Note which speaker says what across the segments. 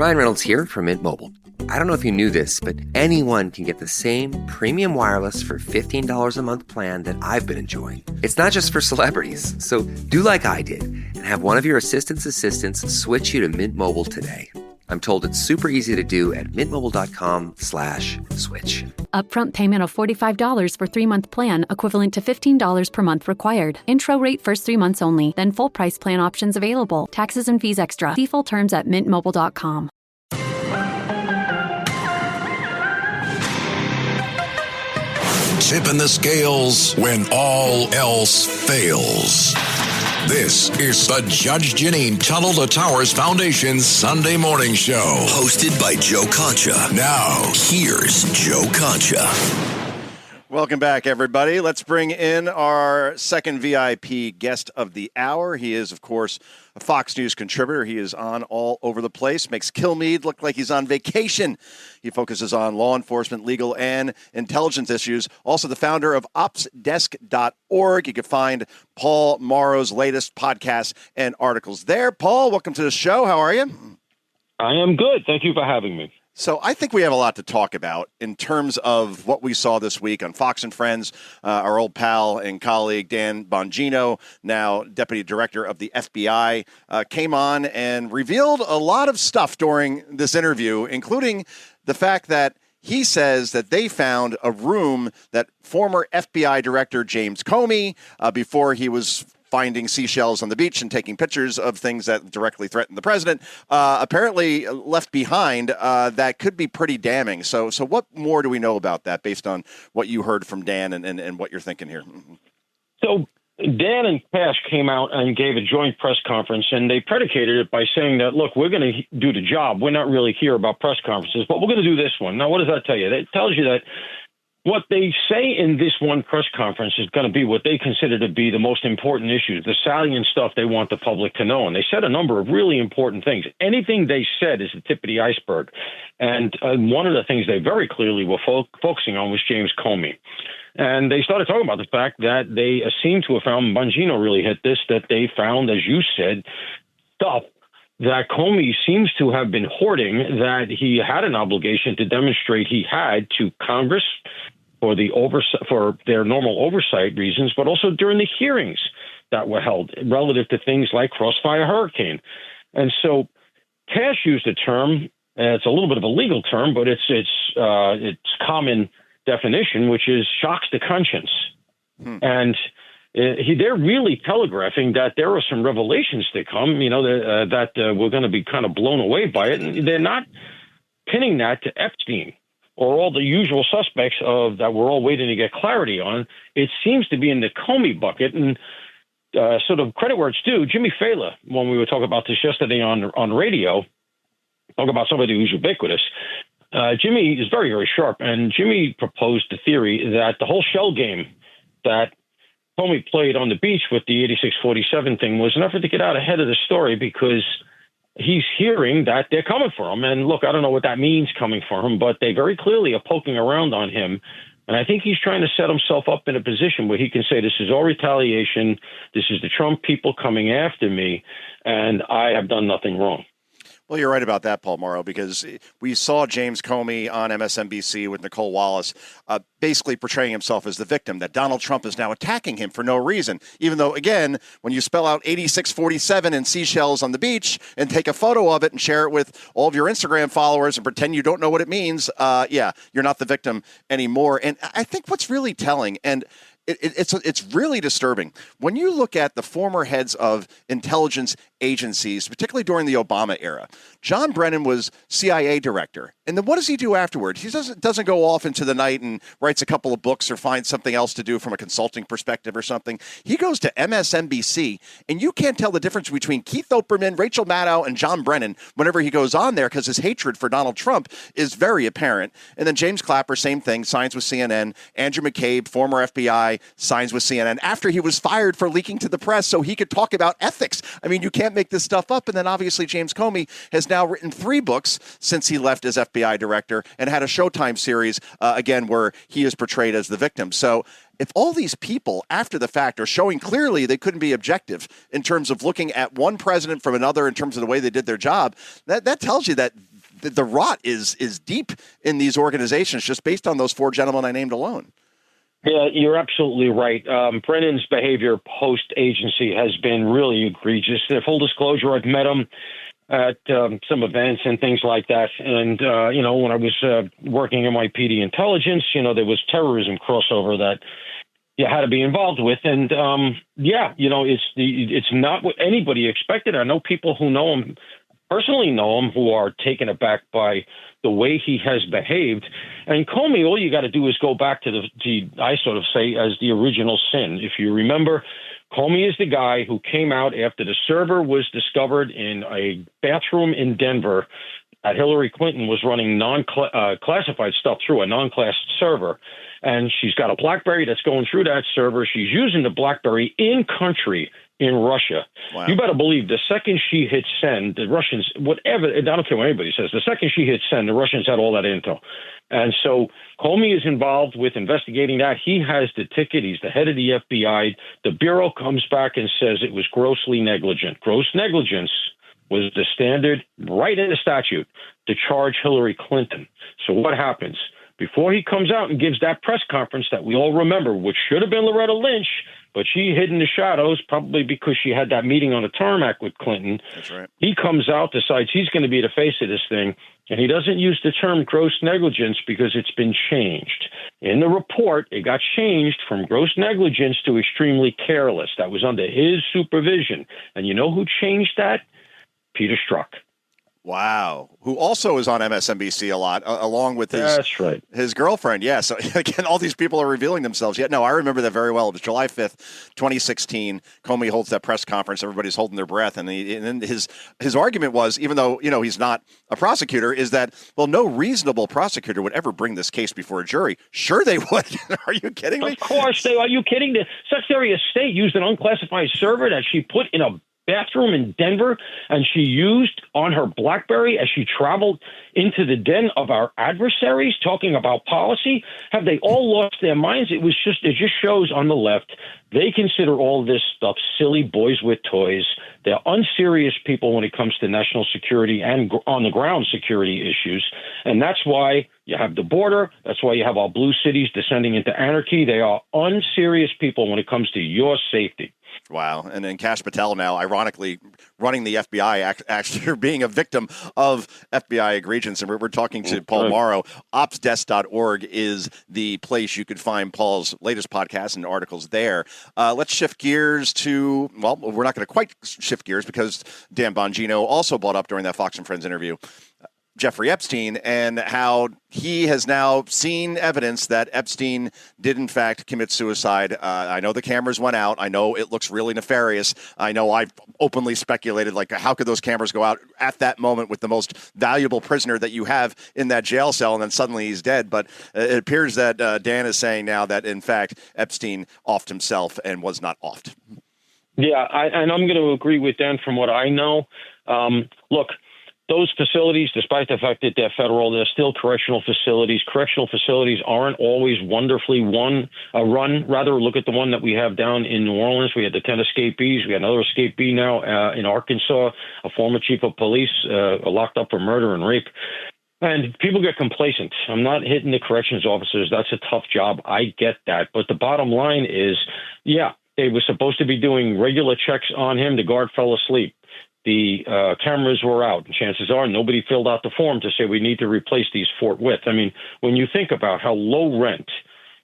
Speaker 1: Ryan Reynolds here from Mint Mobile. I don't know if you knew this, but anyone can get the same premium wireless for $15 a month plan that I've been enjoying. It's not just for celebrities. So do like I did and have one of your assistants switch you to Mint Mobile today. I'm told it's super easy to do at mintmobile.com/switch.
Speaker 2: Upfront payment of $45 for 3-month plan, equivalent to $15 per month required. Intro rate first 3 months only, then full price plan options available. Taxes and fees extra. See full terms at mintmobile.com.
Speaker 3: Tipping the scales when all else fails. This is the Judge Jeanine Tunnel to Towers Foundation Sunday Morning Show.
Speaker 4: Hosted by Joe Concha.
Speaker 3: Now,
Speaker 4: here's Joe Concha.
Speaker 5: Welcome back, everybody. Let's bring in our second VIP guest of the hour. He is, of course, a Fox News contributor. He is on all over the place, makes Kilmeade look like he's on vacation. He focuses on law enforcement, legal, and intelligence issues. Also the founder of opsdesk.org. You can find Paul Mauro's latest podcasts and articles there. Paul, welcome to the show. How are you?
Speaker 6: I am good. Thank you for having me.
Speaker 5: So I think we have a lot to talk about in terms of what we saw this week on Fox and Friends. Our old pal and colleague Dan Bongino, now deputy director of the FBI, came on and revealed a lot of stuff during this interview, including the fact that he says that they found a room that former FBI director James Comey, before he was finding seashells on the beach and taking pictures of things that directly threaten the president, apparently left behind, that could be pretty damning. So what more do we know about that based on what you heard from Dan and what you're thinking here?
Speaker 6: So Dan and Kash came out and gave a joint press conference, and they predicated it by saying that, look, we're going to do the job. We're not really here about press conferences, but we're going to do this one. Now, what does that tell you? It tells you that what they say in this one press conference is going to be what they consider to be the most important issues, the salient stuff they want the public to know. And they said a number of really important things. Anything they said is the tip of the iceberg. And one of the things they very clearly were focusing on was James Comey. And they started talking about the fact that they seem to have found, Bongino really hit this, that they found, as you said, stuff that Comey seems to have been hoarding, that he had an obligation to demonstrate he had to Congress for their normal oversight reasons, but also during the hearings that were held relative to things like Crossfire Hurricane. And so Kash used a term, it's a little bit of a legal term, but it's common definition, which is shocks to conscience. And they're really telegraphing that there are some revelations to come, that we're going to be kind of blown away by it. And they're not pinning that to Epstein or all the usual suspects that we're all waiting to get clarity on. It seems to be in the Comey bucket. And sort of credit where it's due, Jimmy Fallon, when we were talking about this yesterday on radio, talk about somebody who's ubiquitous. Jimmy is very, very sharp. And Jimmy proposed the theory that the whole shell game that Comey played on the beach with the 86-47 thing was an effort to get out ahead of the story because he's hearing that they're coming for him. And look, I don't know what that means coming for him, but they very clearly are poking around on him. And I think he's trying to set himself up in a position where he can say, this is all retaliation. This is the Trump people coming after me, and I have done nothing wrong.
Speaker 5: Well, you're right about that, Paul Mauro, because we saw James Comey on MSNBC with Nicole Wallace basically portraying himself as the victim, that Donald Trump is now attacking him for no reason, even though, again, when you spell out 8647 and seashells on the beach and take a photo of it and share it with all of your Instagram followers and pretend you don't know what it means, you're not the victim anymore. And I think what's really telling, and it's really disturbing when you look at the former heads of intelligence agencies, particularly during the Obama era. John Brennan was CIA director. And then what does he do afterward? He doesn't go off into the night and writes a couple of books or finds something else to do from a consulting perspective or something. He goes to MSNBC, and you can't tell the difference between Keith Olbermann, Rachel Maddow, and John Brennan whenever he goes on there because his hatred for Donald Trump is very apparent. And then James Clapper, same thing, signs with CNN. Andrew McCabe, former FBI, signs with CNN after he was fired for leaking to the press so he could talk about ethics. I mean, you can't make this stuff up. And then obviously James Comey has now written 3 books since he left as FBI director and had a Showtime series, again, where he is portrayed as the victim. So if all these people after the fact are showing clearly they couldn't be objective in terms of looking at one president from another in terms of the way they did their job, that tells you that the rot is deep in these organizations just based on those four gentlemen I named alone.
Speaker 6: Yeah, you're absolutely right. Brennan's behavior post-agency has been really egregious. Full disclosure, I've met him at some events and things like that. And, when I was working in NYPD intelligence, there was terrorism crossover that you had to be involved with. And, it's not what anybody expected. I know people who know him, personally know him, who are taken aback by the way he has behaved. And Comey, all you got to do is go back to I sort of say, as the original sin. If you remember, Comey is the guy who came out after the server was discovered in a bathroom in Denver that Hillary Clinton was running classified stuff through a non-class server. And she's got a BlackBerry that's going through that server. She's using the BlackBerry in country in Russia. Wow. You better believe the second she hit send, the Russians, whatever, I don't care what anybody says, the second she hit send, the Russians had all that intel. And so Comey is involved with investigating that. He has the ticket. He's the head of the FBI. The Bureau comes back and says it was grossly negligent. Gross negligence was the standard right in the statute to charge Hillary Clinton. So what happens? Before he comes out and gives that press conference that we all remember, which should have been Loretta Lynch, but she hid in the shadows, probably because she had that meeting on the tarmac with Clinton.
Speaker 5: That's right.
Speaker 6: He comes out, decides he's going to be the face of this thing, and he doesn't use the term gross negligence because it's been changed. In the report, it got changed from gross negligence to extremely careless. That was under his supervision. And you know who changed that? Peter Strzok.
Speaker 5: Wow. Who also is on MSNBC a lot, along with his girlfriend. Yeah. So again, all these people are revealing themselves. Yeah. No, I remember that very well. It was July 5th, 2016. Comey holds that press conference. Everybody's holding their breath. And then his argument was, even though, he's not a prosecutor, is that, well, no reasonable prosecutor would ever bring this case before a jury. Sure they would. Are you kidding me?
Speaker 6: Of course they are. Are you kidding? The Secretary of State used an unclassified server that she put in a bathroom in Denver, and she used on her BlackBerry as she traveled into the den of our adversaries talking about policy. Have they all lost their minds? It just shows on the left, they consider all this stuff silly boys with toys. They're unserious people when it comes to national security and on the ground security issues. And that's why you have the border. That's why you have our blue cities descending into anarchy. They are unserious people when it comes to your safety.
Speaker 5: Wow. And then Kash Patel now, ironically, running the FBI, actually being a victim of FBI egregious. And we're talking to Paul Mauro. Opsdesk.org is the place you could find Paul's latest podcast and articles there. Let's shift gears to, well, we're not going to quite shift gears because Dan Bongino also brought up during that Fox and Friends interview Jeffrey Epstein, and how he has now seen evidence that Epstein did, in fact, commit suicide. I know the cameras went out. I know it looks really nefarious. I know I've openly speculated, like, how could those cameras go out at that moment with the most valuable prisoner that you have in that jail cell, and then suddenly he's dead? But it appears that Dan is saying now that, in fact, Epstein offed himself and was not offed. Yeah,
Speaker 6: and I'm going to agree with Dan from what I know. Look, those facilities, despite the fact that they're federal, they're still correctional facilities. Correctional facilities aren't always wonderfully run. Rather, look at the one that we have down in New Orleans. We had the 10 escapees. We got another escapee now in Arkansas, a former chief of police locked up for murder and rape. And people get complacent. I'm not hitting the corrections officers. That's a tough job. I get that. But the bottom line is, yeah, they were supposed to be doing regular checks on him. The guard fell asleep. The cameras were out. Chances are nobody filled out the form to say we need to replace these forthwith. I mean, when you think about how low rent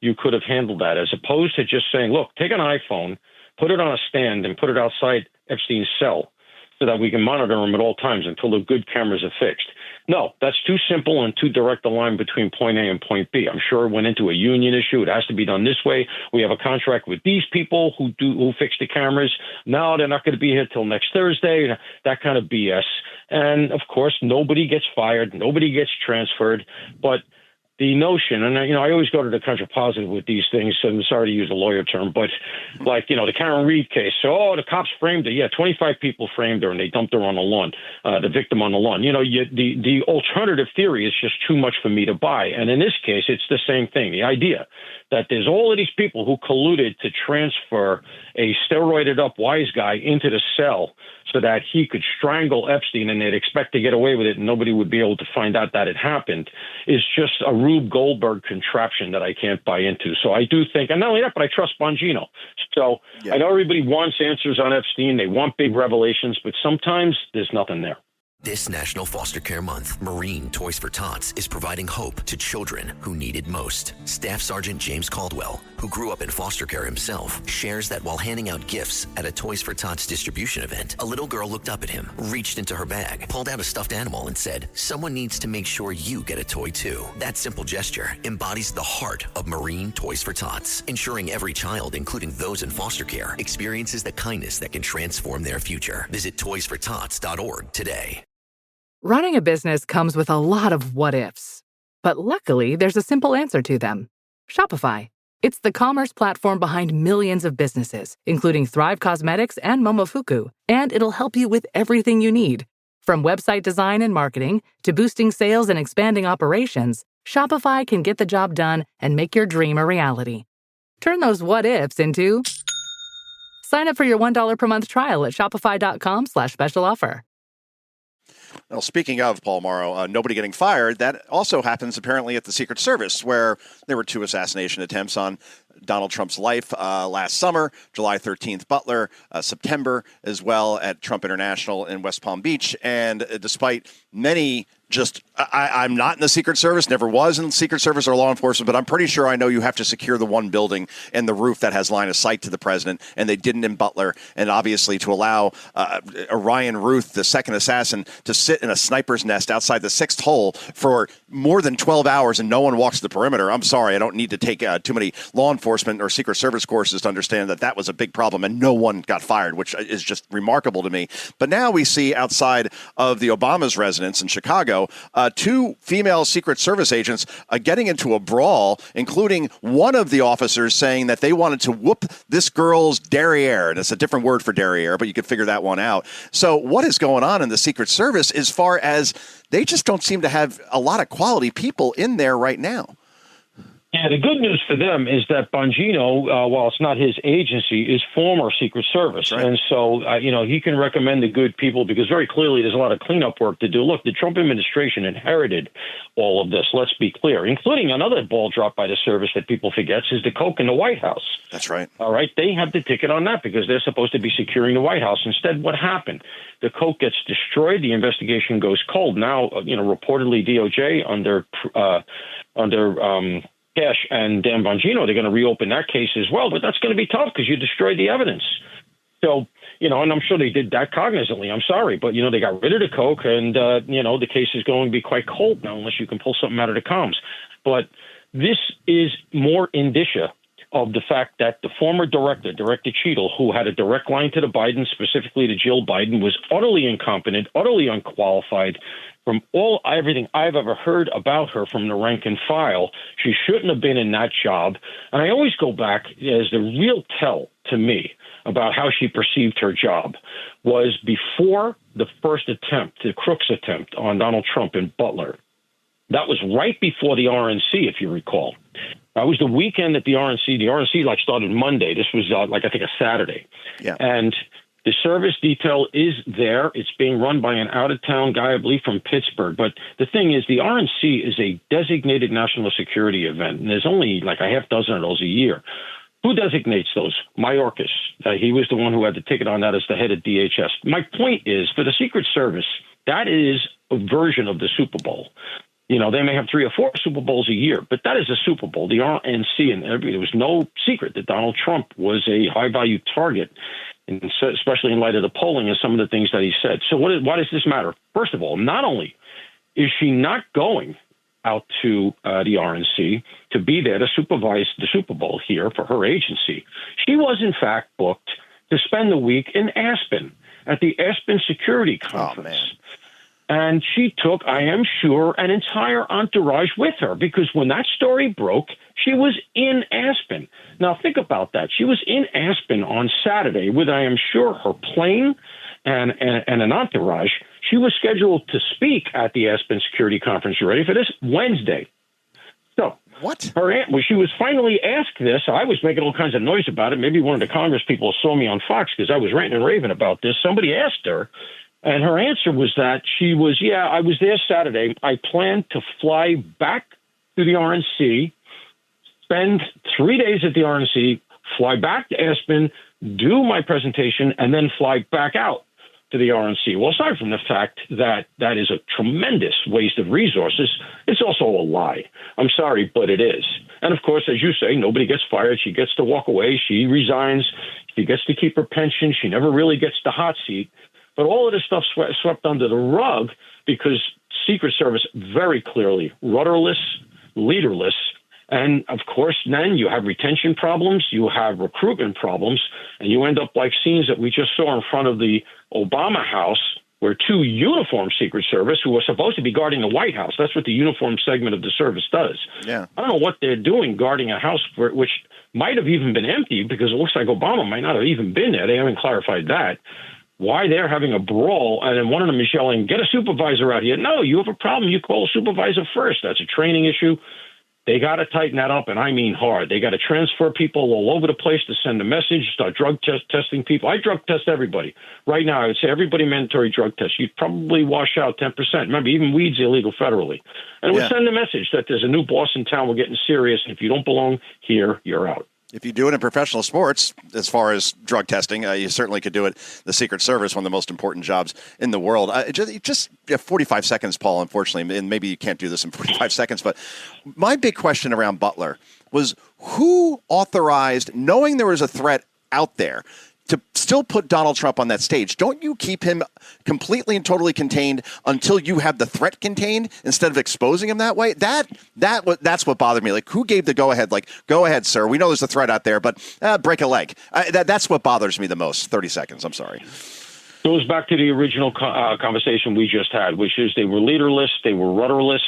Speaker 6: you could have handled that, as opposed to just saying, look, take an iPhone, put it on a stand and put it outside Epstein's cell so that we can monitor him at all times until the good cameras are fixed. No, that's too simple and too direct a line between point A and point B. I'm sure it went into a union issue. It has to be done this way. We have a contract with these people who fix the cameras. No, they're not going to be here till next Thursday. That kind of BS. And of course, nobody gets fired. Nobody gets transferred. But the notion, and I always go to the contrapositive with these things, so I'm sorry to use a lawyer term, but like, the Karen Reed case. So, the cops framed her. Yeah, 25 people framed her, and they dumped her on the lawn, the victim on the lawn. The alternative theory is just too much for me to buy. And in this case, it's the same thing. The idea that there's all of these people who colluded to transfer a steroided up wise guy into the cell so that he could strangle Epstein and they'd expect to get away with it and nobody would be able to find out that it happened is just a Rube Goldberg contraption that I can't buy into. So I do think, and not only that, but I trust Bongino. So I know everybody wants answers on Epstein. They want big revelations, but sometimes there's nothing there.
Speaker 4: This National Foster Care Month, Marine Toys for Tots is providing hope to children who need it most. Staff Sergeant James Caldwell, who grew up in foster care himself, shares that while handing out gifts at a Toys for Tots distribution event, a little girl looked up at him, reached into her bag, pulled out a stuffed animal and said, "Someone needs to make sure you get a toy too." That simple gesture embodies the heart of Marine Toys for Tots, ensuring every child, including those in foster care, experiences the kindness that can transform their future. Visit toysfortots.org today.
Speaker 7: Running a business comes with a lot of what-ifs. But luckily, there's a simple answer to them. Shopify. It's the commerce platform behind millions of businesses, including Thrive Cosmetics and Momofuku. And it'll help you with everything you need. From website design and marketing to boosting sales and expanding operations, Shopify can get the job done and make your dream a reality. Turn those what-ifs into... Sign up for your $1 per month trial at shopify.com/special offer.
Speaker 5: Well, speaking of Paul Mauro, nobody getting fired, that also happens apparently at the Secret Service, where there were 2 assassination attempts on Donald Trump's life last summer, July 13th, Butler, September as well at Trump International in West Palm Beach. And despite many I'm not in the Secret Service, never was in the Secret Service or law enforcement, but I'm pretty sure I know you have to secure the one building and the roof that has line of sight to the president, and they didn't in Butler. And obviously to allow Orion Ruth, the second assassin, to sit in a sniper's nest outside the 6th hole for more than 12 hours and no one walks the perimeter. I'm sorry, I don't need to take too many law enforcement or Secret Service courses to understand that that was a big problem and no one got fired, which is just remarkable to me. But now we see outside of the Obama's residence in Chicago, 2 female Secret Service agents getting into a brawl, including one of the officers saying that they wanted to whoop this girl's derriere. And it's a different word for derriere, but you could figure that one out. So what is going on in the Secret Service as far as they just don't seem to have a lot of quality people in there right now?
Speaker 6: Yeah, the good news for them is that Bongino, while it's not his agency, is former Secret Service. Right. And so, he can recommend the good people because very clearly there's a lot of cleanup work to do. Look, the Trump administration inherited all of this, let's be clear, including another ball dropped by the service that people forget is the coke in the White House.
Speaker 5: That's right.
Speaker 6: All right. They have the ticket on that because they're supposed to be securing the White House. Instead, what happened? The coke gets destroyed. The investigation goes cold. Now, reportedly DOJ under Kash and Dan Bongino, they're going to reopen that case as well, but that's going to be tough because you destroyed the evidence. So, and I'm sure they did that cognizantly. I'm sorry, but, they got rid of the coke and, the case is going to be quite cold now unless you can pull something out of the comms. But this is more indicia of the fact that the former Director Cheadle, who had a direct line to the Biden, specifically to Jill Biden, was utterly incompetent, utterly unqualified. From everything I've ever heard about her from the rank and file, she shouldn't have been in that job. And I always go back as the real tell to me about how she perceived her job was before the first attempt, the Crooks attempt on Donald Trump in Butler. That was right before the RNC, if you recall. That was the weekend at the RNC. The RNC started Monday. This was I think a Saturday. Yeah. And the service detail is there. It's being run by an out-of-town guy, I believe, from Pittsburgh. But the thing is, the RNC is a designated national security event, and there's only a half dozen of those a year. Who designates those? Mayorkas. He was the one who had the ticket on that as the head of DHS. My point is, for the Secret Service, that is a version of the Super Bowl. They may have 3 or 4 Super Bowls a year, but that is a Super Bowl. The RNC, and there was no secret that Donald Trump was a high-value target, and especially in light of the polling and some of the things that he said. So why does this matter? First of all, not only is she not going out to the RNC to be there to supervise the Super Bowl here for her agency, she was, in fact, booked to spend the week in Aspen at the Aspen Security Conference. Oh, man. And she took, I am sure, an entire entourage with her, because when that story broke, she was in Aspen. Now, think about that. She was in Aspen on Saturday with, I am sure, her plane and an entourage. She was scheduled to speak at the Aspen Security Conference, you ready for this, Wednesday. So
Speaker 5: what?
Speaker 6: When she was finally asked this, I was making all kinds of noise about it. Maybe one of the Congress people saw me on Fox because I was ranting and raving about this. Somebody asked her, and her answer was that she was, I was there Saturday. I planned to fly back to the RNC, spend 3 days at the RNC, fly back to Aspen, do my presentation, and then fly back out to the RNC. Well, aside from the fact that that is a tremendous waste of resources, it's also a lie. I'm sorry, but it is. And of course, as you say, nobody gets fired. She gets to walk away. She resigns. She gets to keep her pension. She never really gets the hot seat. But all of this stuff swept under the rug because Secret Service very clearly rudderless, leaderless. And of course, then you have retention problems, you have recruitment problems, and you end up like scenes that we just saw in front of the Obama house, where two uniformed Secret Service who were supposed to be guarding the White House. That's what the uniformed segment of the service does.
Speaker 5: Yeah.
Speaker 6: I don't know what they're doing guarding a house which might have even been empty, because it looks like Obama might not have even been there. They haven't clarified that. Why they're having a brawl, and then one of them is yelling, "Get a supervisor out here." No, you have a problem. You call a supervisor first. That's a training issue. They got to tighten that up, and I mean hard. They got to transfer people all over the place to send a message, start drug testing people. I drug test everybody. Right now, I would say everybody mandatory drug test. You'd probably wash out 10%. Remember, even weed's illegal federally. And it would send a message that there's a new boss in town, we're getting serious, and if you don't belong here, you're out.
Speaker 5: If you do it in professional sports, as far as drug testing, you certainly could do it. The Secret Service, one of the most important jobs in the world. Just 45 seconds, Paul, unfortunately, and maybe you can't do this in 45 seconds, but my big question around Butler was who authorized, knowing there was a threat out there, to still put Donald Trump on that stage? Don't you keep him completely and totally contained until you have the threat contained instead of exposing him that way? That's what bothered me. Like, who gave the go-ahead? Like, go ahead, sir. We know there's a threat out there, but break a leg. That's what bothers me the most. 30 seconds. I'm sorry.
Speaker 6: Goes back to the original conversation we just had, which is they were leaderless, they were rudderless.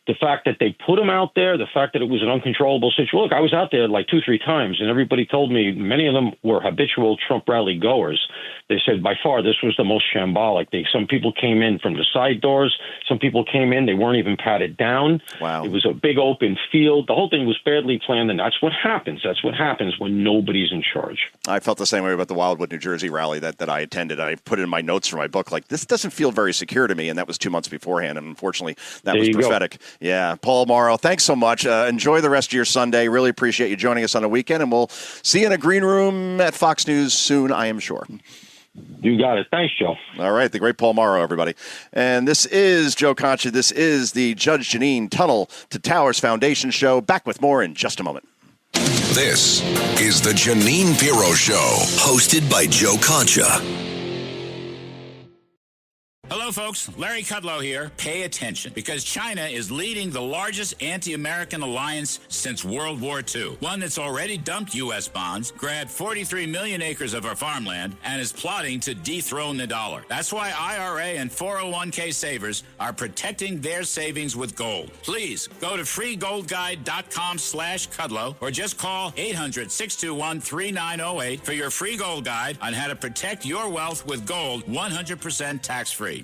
Speaker 6: The fact that they put him out there, the fact that it was an uncontrollable situation. Look, I was out there like 2-3 times, and everybody told me, many of them were habitual Trump rally goers. They said by far this was the most shambolic. Some people came in from the side doors. Some people came in, they weren't even patted down.
Speaker 5: Wow.
Speaker 6: It was a big open field. The whole thing was badly planned, and that's what happens. That's what happens when nobody's in charge.
Speaker 5: I felt the same way about the Wildwood, New Jersey rally that I attended. I put it in my notes for my book, like, this doesn't feel very secure to me, and that was 2 months beforehand, and unfortunately, that was prophetic. Go. Yeah. Paul Mauro, thanks so much. Enjoy the rest of your Sunday. Really appreciate you joining us on the weekend, and we'll see you in a green room at Fox News soon, I am sure.
Speaker 6: You got it. Thanks, Joe.
Speaker 5: All right. The great Paul Mauro, everybody. And this is Joe Concha. This is the Judge Jeanine Tunnel to Towers Foundation show. Back with more in just a moment.
Speaker 3: This is the Jeanine Pirro Show,
Speaker 4: hosted by Joe Concha.
Speaker 8: Hello, folks. Larry Kudlow here. Pay attention, because China is leading the largest anti-American alliance since World War II. One that's already dumped U.S. bonds, grabbed 43 million acres of our farmland, and is plotting to dethrone the dollar. That's why IRA and 401k savers are protecting their savings with gold. Please go to freegoldguide.com/Kudlow or just call 800-621-3908 for your free gold guide on how to protect your wealth with gold 100% tax-free.